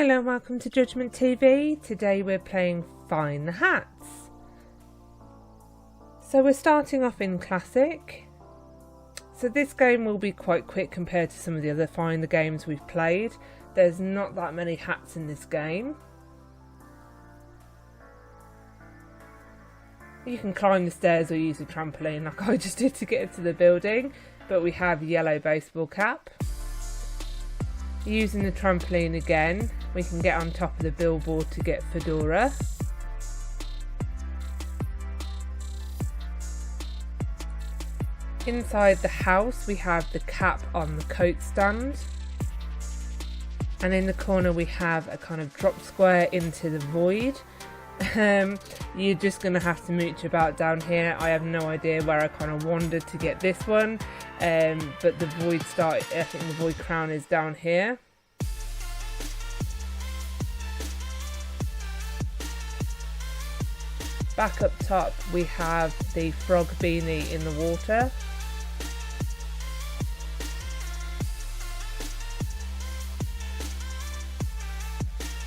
Hello and welcome to Judgment TV. Today we're playing Find the Hats. So we're starting off in Classic. So this game will be quite quick compared to some of the other Find the games we've played. There's not that many hats in this game. You can climb the stairs or use a trampoline like I just did to get into the building. But we have yellow baseball cap. Using the trampoline again, we can get on top of the billboard to get Fedora. Inside the house we have the cap on the coat stand. And in the corner we have a kind of drop square into the void. You're just going to have to mooch about down here. I have no idea where I kind of wandered to get this one, but the void I think the void crown is down here. Back up top we have the frog beanie in the water.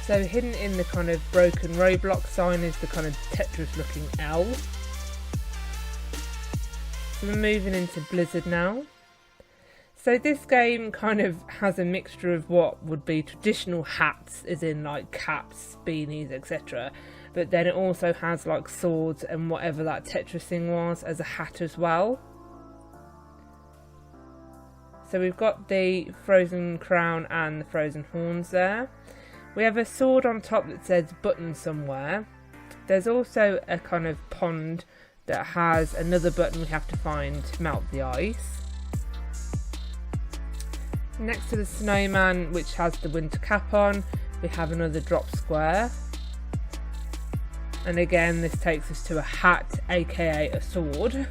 So hidden in the kind of broken Roblox sign is the kind of Tetris looking L. So we're moving into Blizzard now. So this game kind of has a mixture of what would be traditional hats, as in like caps, beanies, etc. But then it also has like swords and whatever that Tetris thing was as a hat as well. So we've got the frozen crown and the frozen horns there. We have a sword on top that says button somewhere. There's also a kind of pond that has another button we have to find to melt the ice. Next to the snowman, which has the winter cap on, we have another drop square. And again, this takes us to a hat, aka a sword.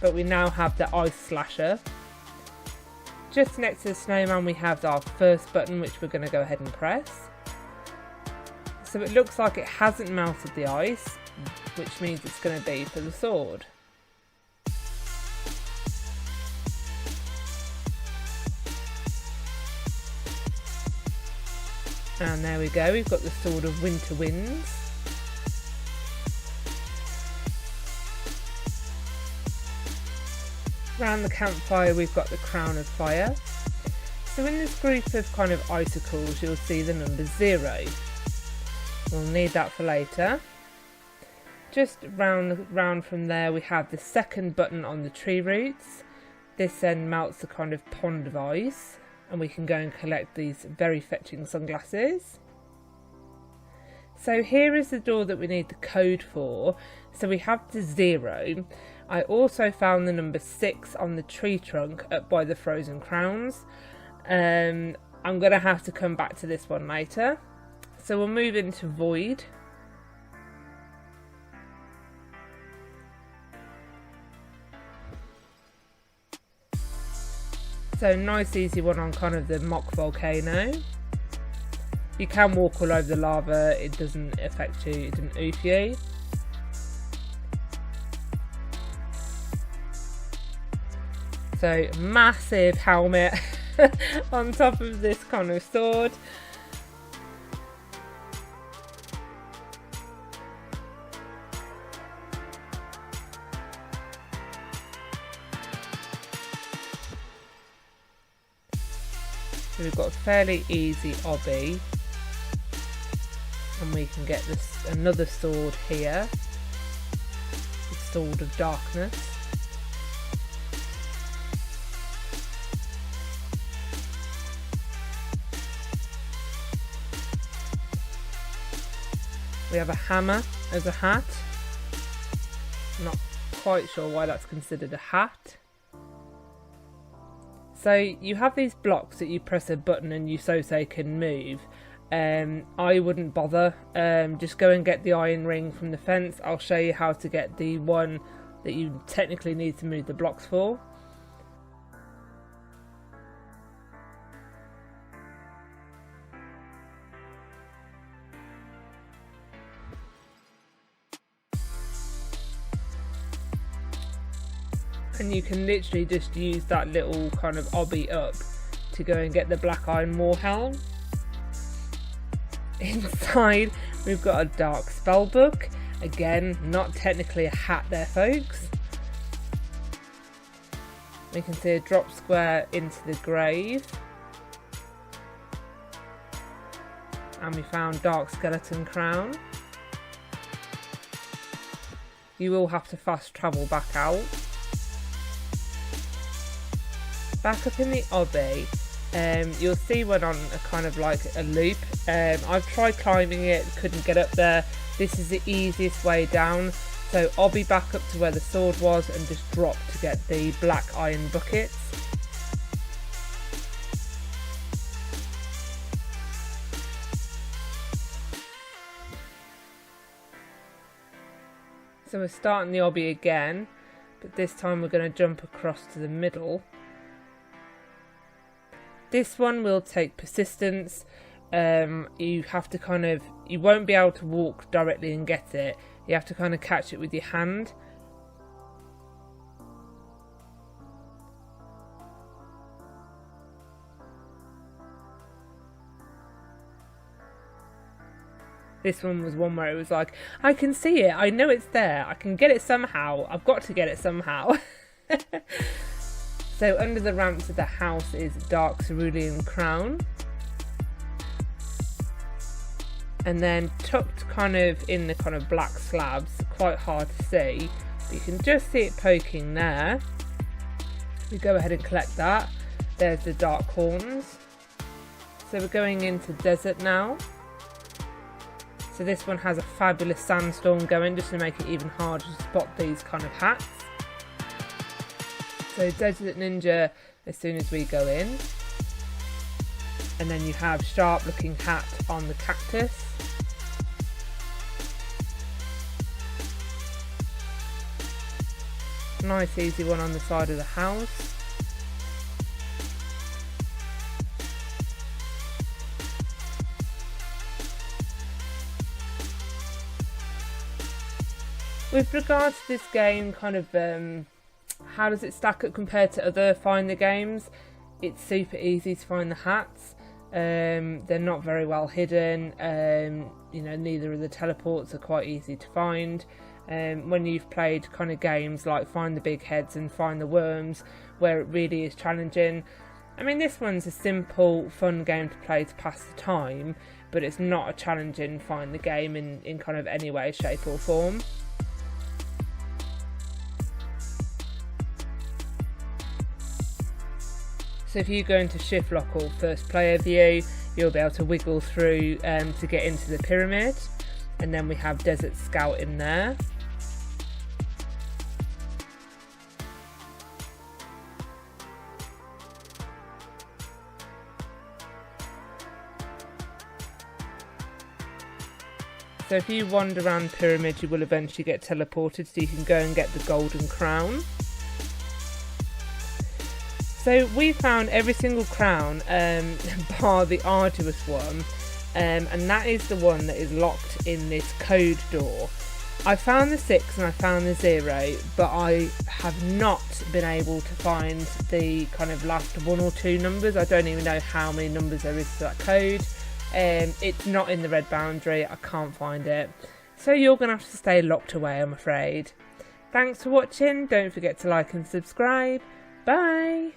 But we now have the ice slasher. Just next to the snowman we have our first button, which we're going to go ahead and press. So it looks like it hasn't melted the ice, which means it's going to be for the sword. And there we go, we've got the Sword of Winter Winds. Around the campfire we've got the Crown of Fire. So in this group of kind of icicles you'll see the number 0. We'll need that for later. Just round from there we have the second button on the tree roots. This then melts the kind of pond of ice and we can go and collect these very fetching sunglasses. So here is the door that we need the code for. So we have the 0. I also found the number 6 on the tree trunk up by the frozen crowns. I'm going to have to come back to this one later. So we'll move into void. So nice easy one on kind of the mock volcano. You can walk all over the lava, it doesn't affect you, it doesn't oof you. So massive helmet on top of this kind of sword. So we've got a fairly easy obby. And we can get this another sword here. The Sword of Darkness. We have a hammer as a hat. Not quite sure why that's considered a hat. So you have these blocks that you press a button and you so-say can move. I wouldn't bother. Just go and get the iron ring from the fence. I'll show you how to get the one that you technically need to move the blocks for. And you can literally just use that little kind of obby up to go and get the black iron war helm. Inside we've got a dark spell book. Again, not technically a hat there, folks. We can see a drop square into the grave. And we found dark skeleton crown. You will have to fast travel back out. Back up in the obby, you'll see one on a kind of like a loop. I've tried climbing it, couldn't get up there. This is the easiest way down. So I'll be back up to where the sword was and just drop to get the black iron buckets. So we're starting the obby again, but this time we're going to jump across to the middle. This one will take persistence. You have to you won't be able to walk directly and get it. You have to kind of catch it with your hand. This one was one where it was like, I can see it, I know it's there, I can get it somehow, I've got to get it somehow. So under the ramp to the house is dark cerulean crown. And then tucked kind of in the kind of black slabs, quite hard to see, but you can just see it poking there. We go ahead and collect that. There's the dark horns. So we're going into desert now. So this one has a fabulous sandstorm going, just to make it even harder to spot these kind of hats. So Desert Ninja as soon as we go in. And then you have sharp looking hat on the cactus. Nice easy one on the side of the house. With regards to this game, kind of how does it stack up compared to other Find the games? It's super easy to find the hats. They're not very well hidden. You know, neither of the teleports are quite easy to find. When you've played kind of games like Find the Big Heads and Find the Worms, where it really is challenging. I mean, this one's a simple, fun game to play to pass the time, but it's not a challenging Find the game in kind of any way, shape or form. So if you go into shift lock or first player view, you'll be able to wiggle through to get into the pyramid. And then we have Desert Scout in there. So if you wander around the pyramid, you will eventually get teleported, so you can go and get the golden crown. So we found every single crown bar the arduous one, and that is the one that is locked in this code door. I found the 6 and I found the 0, but I have not been able to find the kind of last 1 or 2 numbers. I don't even know how many numbers there is to that code. It's not in the red boundary, I can't find it. So you're going to have to stay locked away, I'm afraid. Thanks for watching, don't forget to like and subscribe. Bye!